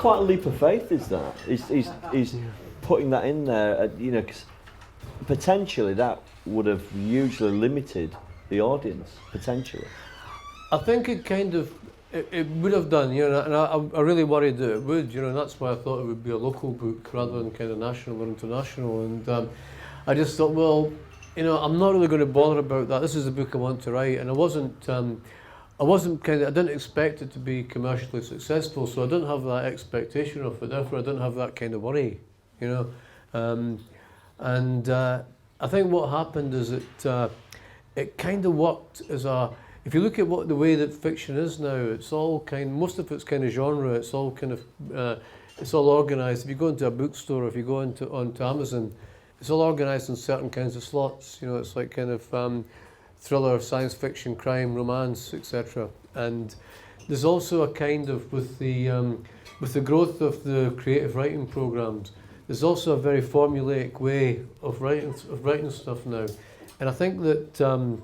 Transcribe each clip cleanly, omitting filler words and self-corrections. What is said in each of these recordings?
quite a leap of faith, is that? Is putting that in there, you know, 'cause potentially that would have hugely limited the audience, potentially. I think it kind of, it would have done, you know, and I really worried that it would, you know, and that's why I thought it would be a local book rather than kind of national or international. And I just thought, well, you know, I'm not really going to bother about that. This is the book I want to write, and I didn't expect it to be commercially successful, so I didn't have that expectation of it. Therefore, I didn't have that kind of worry, you know. I think what happened is it kind of worked as a. If you look at the way that fiction is now, it's all most of it's kind of genre. It's all kind of, it's all organised. If you go into a bookstore, if you go onto Amazon, it's all organised in certain kinds of slots. You know, it's like kind of thriller, science fiction, crime, romance, etc. And there's also a kind of with the growth of the creative writing programs, there's also a very formulaic way of writing stuff now. And I think that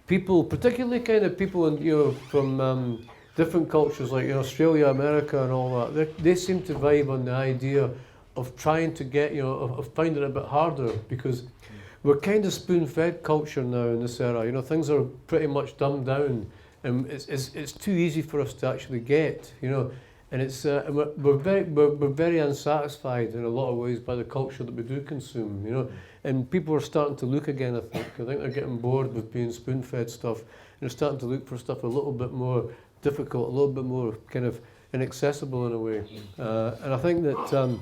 people, particularly kind of people in, you know, from different cultures like, you know, Australia, America, and all that, they seem to vibe on the idea of trying to get, you know, of finding it a bit harder, because we're kind of spoon-fed culture now in this era. You know, things are pretty much dumbed down, and it's too easy for us to actually get, you know. And it's and we're very unsatisfied in a lot of ways by the culture that we do consume, you know. And people are starting to look again. I think they're getting bored with being spoon-fed stuff, and they're starting to look for stuff a little bit more difficult, a little bit more kind of inaccessible in a way. And I think that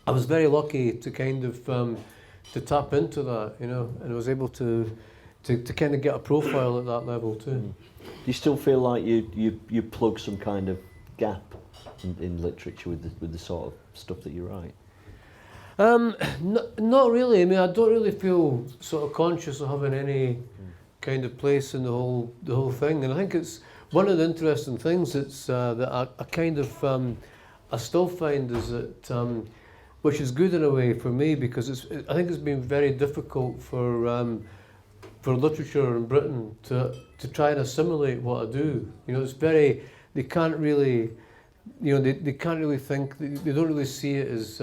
I was very lucky to kind of to tap into that, you know, and I was able to kind of get a profile at that level too. Do you still feel like you plug some kind of gap in literature with the sort of stuff that you write? Not really. I mean, I don't really feel sort of conscious of having any kind of place in the whole thing. And I think it's one of the interesting things that I kind of I still find is that which is good in a way for me, because I think it's been very difficult for literature in Britain to try and assimilate what I do. You know, it's very, they can't really, you know, they can't really think, they don't really see it as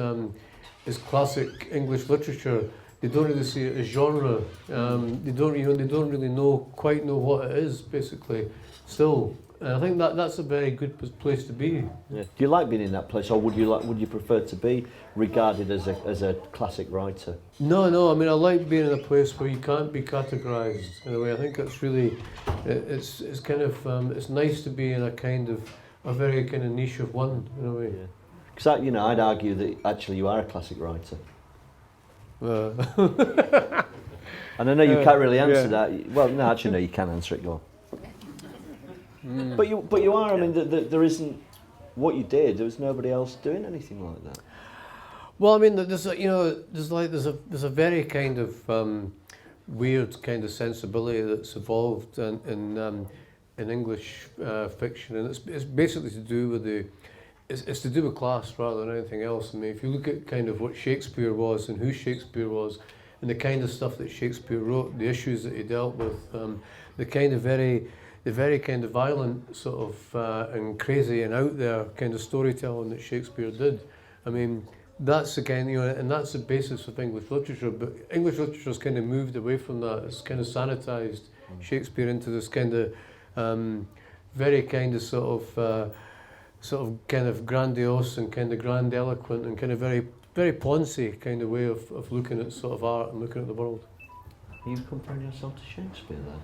classic English literature. They don't really see it as genre. They don't really quite know what it is, basically, still. And I think that's a very good place to be. Yeah. Do you like being in that place, or would you prefer to be regarded as a classic writer? No. I mean, I like being in a place where you can't be categorised in a way. I think it's really, it's kind of, it's nice to be in a very kind of niche of one in a way. Because you know, I'd argue that actually you are a classic writer. And I know you can't really answer that. Well, no, actually, no, you can answer it. Go on. But you are. I mean, there isn't what you did. There was nobody else doing anything like that. Well, I mean, there's a very kind of weird kind of sensibility that's evolved in English fiction, and it's basically to do with it's to do with class rather than anything else. I mean, if you look at kind of what Shakespeare was and who Shakespeare was, and the kind of stuff that Shakespeare wrote, the issues that he dealt with, the very kind of violent sort of and crazy and out there kind of storytelling that Shakespeare did. I mean, that's the kind, you know, and that's the basis of English literature. But English literature has kind of moved away from that. It's kind of sanitized Shakespeare into this kind of very kind of sort of kind of grandiose and kind of grandiloquent and kind of very very Ponzi kind of way of looking at sort of art and looking at the world. Are you comparing yourself to Shakespeare then?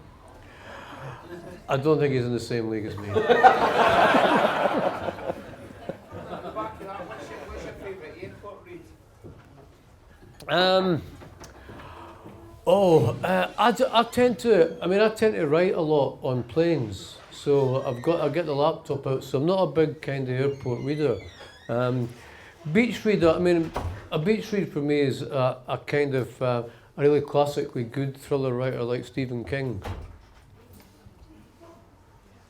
I don't think he's in the same league as me. What's your favourite airport read? I tend to write a lot on planes, so I get the laptop out, so I'm not a big kind of airport reader. Beach reader, I mean, a beach read for me is a kind of a really classically good thriller writer like Stephen King.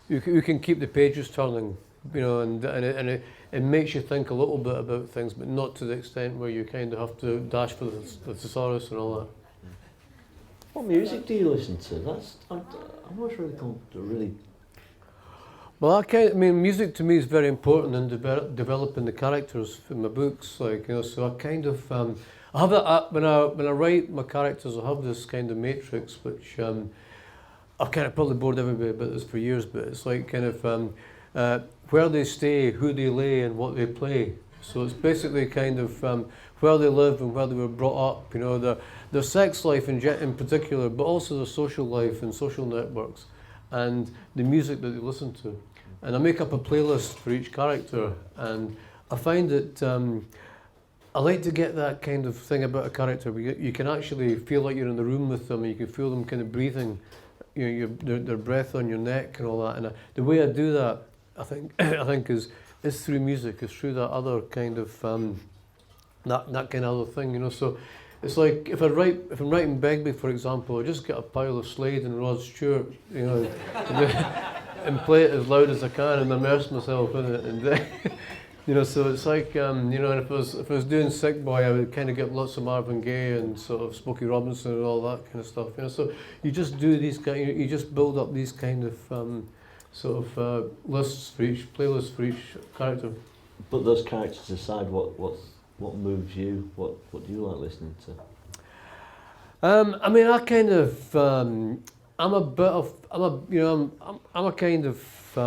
You can keep the pages turning, you know, and it makes you think a little bit about things, but not to the extent where you kind of have to dash for the thesaurus and all that. What music do you listen to? I'm not really. Well, I mean, music to me is very important in developing the characters in my books. Like, you know, so I kind of I have that when I write my characters, I have this kind of matrix which I've kind of probably bored everybody about this for years, but it's like kind of where they stay, who they lay, and what they play. So it's basically kind of where they live and where they were brought up. You know, their sex life in particular, but also their social life and social networks, and the music that they listen to. And I make up a playlist for each character, and I find that I like to get that kind of thing about a character where you can actually feel like you're in the room with them, and you can feel them kind of breathing, you know, their breath on your neck and all that. And the way I do that, I think, is through music, is through that other kind of that kind of other thing, you know. So it's like if I'm writing Begbie, for example, I just get a pile of Slade and Rod Stewart, you know, and play it as loud as I can and immerse myself in it, and you know. So it's like you know, and if I was doing Sick Boy, I would kind of get lots of Marvin Gaye and sort of Smokey Robinson and all that kind of stuff, you know. So you just do these kind, you just build up these kind of sort of lists for each playlist for each character. But those characters aside, what moves you? What do you like listening to? I mean, I kind of I'm a kind of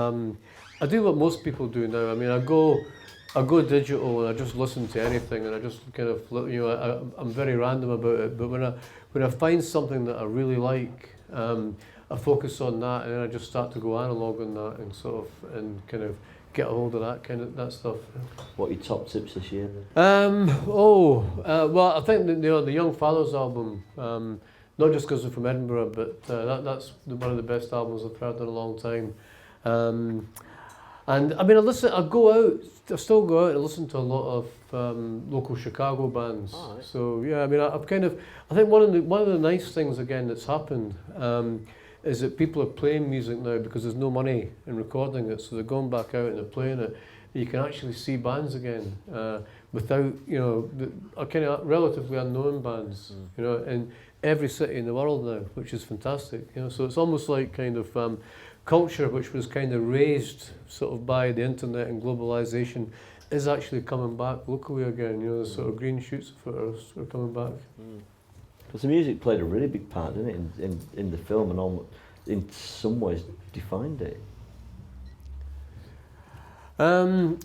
I do what most people do now. I mean, I go digital and I just listen to anything, and I just kind of, you know, I'm very random about it. But when I find something that I really like, I focus on that, and then I just start to go analog on that and sort of and kind of get a hold of that stuff. What are your top tips this year? Well, I think the Young Fathers album, not just because they're from Edinburgh, but that's one of the best albums I've heard in a long time. And I mean, I still go out and listen to a lot of local Chicago bands. Oh, right. So yeah, I mean, I think one of the nice things again that's happened is that people are playing music now because there's no money in recording it, so they're going back out and they're playing it. You can actually see bands again without, you know, the kind of relatively unknown bands, you know, in every city in the world now, which is fantastic. You know, so it's almost like kind of culture which was kind of raised sort of by the internet and globalization is actually coming back locally again. You know, the sort of green shoots of it are coming back. Because the music played a really big part, didn't it, in the film, and almost, in some ways defined it.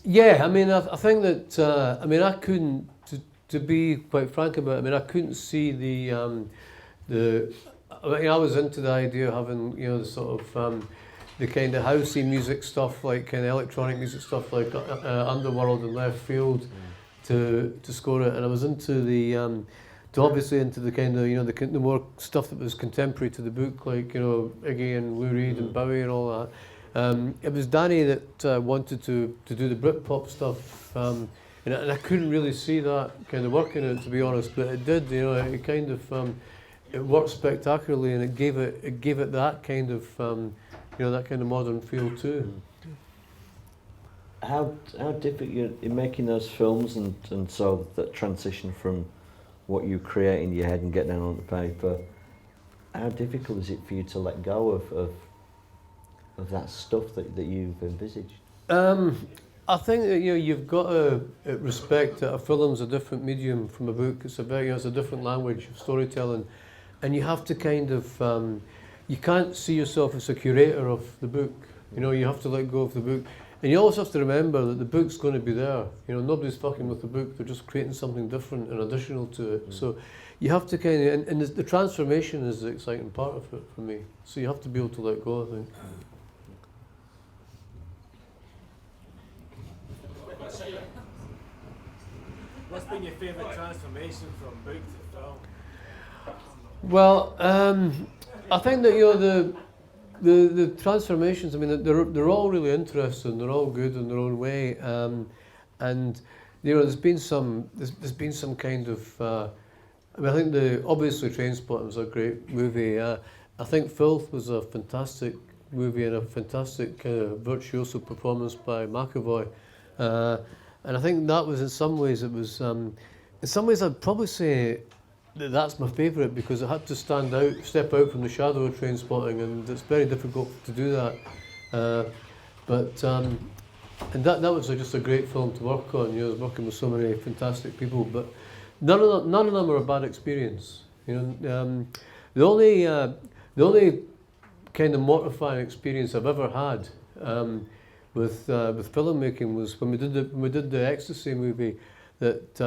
Yeah, I mean, I think that I mean, I couldn't, to be quite frank about it, I mean, I couldn't see I mean, I was into the idea of having, you know, the sort of the kind of housey music stuff, like kind of electronic music stuff, like Underworld and Left Field, to score it, and I was into the obviously into the kind of, you know, the more stuff that was contemporary to the book, like, you know, Iggy and Lou Reed and Bowie and all that. It was Danny that wanted to do the Britpop stuff, and I couldn't really see that kind of working in it, to be honest, but it did. You know, it kind of it worked spectacularly, and it gave it that kind of you know, that kind of modern feel too. How difficult in making those films, and so that transition from what you create in your head and get down on the paper, how difficult is it for you to let go of that stuff that you've envisaged? I think that, you know, you've got to respect that a film's a different medium from a book. It's it's a different language of storytelling, and you have to kind of you can't see yourself as a curator of the book. You know, you have to let go of the book. And you always have to remember that the book's going to be there. You know, nobody's fucking with the book. They're just creating something different and additional to it. So you have to kind of, and the transformation is the exciting part of it for me. So you have to be able to let go, I think. What's been your favourite transformation from book to film? Well, I think that, you know, the transformations, I mean, they're all really interesting. They're all good in their own way, and you know, there's been some kind of. I mean, I think obviously Trainspotting was a great movie. I think Filth was a fantastic movie and a fantastic virtuoso performance by McAvoy, and I think that was in some ways I'd probably say that's my favourite, because I had to step out from the shadow of Trainspotting, and it's very difficult to do that. But and that was just a great film to work on. You know, I was working with so many fantastic people, but none of them were a bad experience. You know, the only kind of mortifying experience I've ever had with filmmaking was when we did the Ecstasy movie. That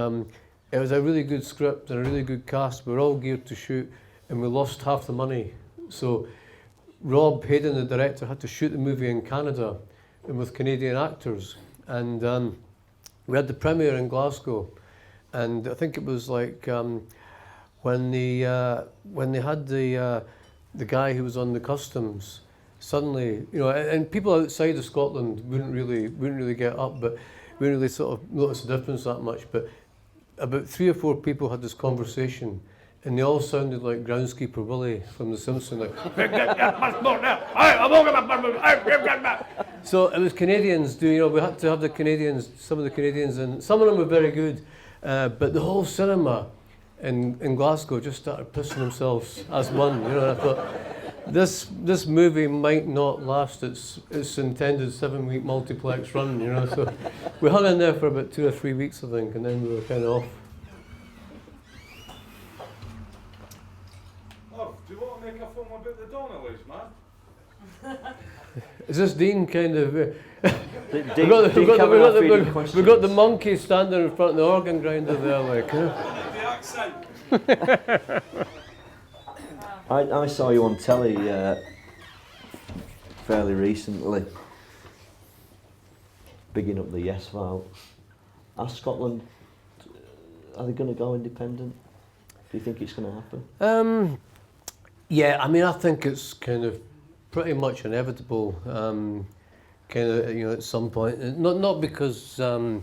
it was a really good script and a really good cast. We were all geared to shoot, and we lost half the money. So Rob Hayden, the director, had to shoot the movie in Canada and with Canadian actors. And we had the premiere in Glasgow, and I think it was like when they had the guy who was on the customs. Suddenly, you know, and people outside of Scotland wouldn't really get up, but we didn't really sort of notice the difference that much. But about 3 or 4 people had this conversation, and they all sounded like groundskeeper Willie from The Simpsons, like. So it was Canadians. You know, we had to have the Canadians, some of the Canadians, and some of them were very good, but the whole cinema in Glasgow just started pissing themselves as one. You know, and I thought, this movie might not last its intended 7-week multiplex run, you know. So we hung in there for about 2 or 3 weeks, I think, and then we were kind of off. Oh, do you want to make a film about the Donnellys, man? Is this Dean kind of? Dean We got the monkey standing in front of the organ grinder there, like. You know? The accent. I saw you on telly fairly recently, bigging up the Yes Vote. Are Scotland, are they going to go independent? Do you think it's going to happen? Yeah, I mean, I think it's kind of pretty much inevitable, kind of, you know, at some point. Not because, I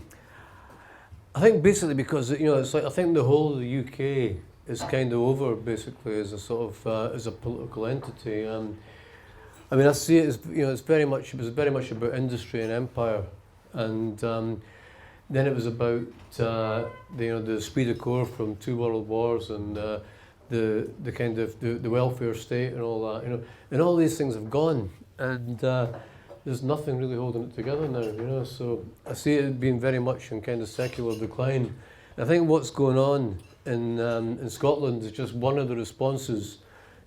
think basically because, you know, it's like, I think the whole of the UK is kind of over, basically, as a sort of, as a political entity. I mean, I see it as, you know, it was very much about industry and empire, and then it was about, you know, the esprit de corps from 2 world wars, and the kind of the welfare state and all that, you know, and all these things have gone, and there's nothing really holding it together now, you know. So I see it being very much in kind of secular decline. And I think what's going on in Scotland is just one of the responses,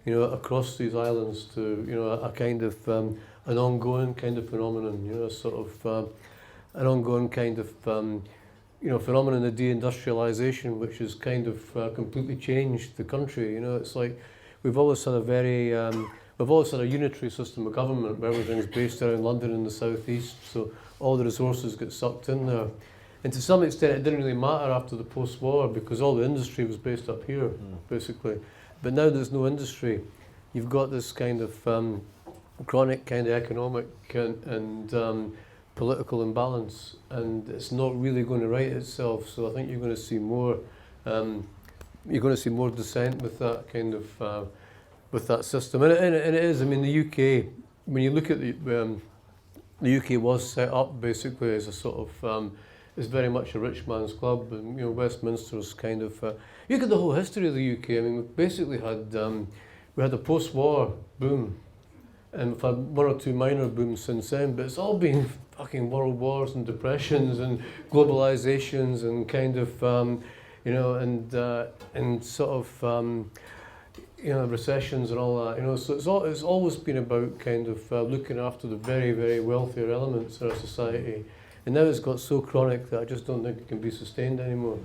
you know, across these islands to, you know, a kind of an ongoing kind of phenomenon, you know, sort of an ongoing kind of you know, phenomenon of deindustrialization, which has kind of completely changed the country. You know, it's like we've always had a unitary system of government where everything's based around London and the southeast, so all the resources get sucked in there. And to some extent, it didn't really matter after the post-war because all the industry was based up here, basically. But now there's no industry. You've got this kind of chronic kind of economic and political imbalance, and it's not really going to right itself. So I think you're going to see more. You're going to see more dissent with that kind of with that system, and it is. I mean, the UK. When you look at the UK was set up basically as a sort of. It's very much a rich man's club, and you know, Westminster's kind of. You look at the whole history of the UK. I mean, we basically had we had a post-war boom, and we've had 1 or 2 minor booms since then. But it's all been fucking world wars and depressions and globalizations and kind of you know, and sort of you know, recessions and all that. You know, so it's always been about kind of looking after the very, very wealthier elements in our society. And now it's got so chronic that I just don't think it can be sustained anymore.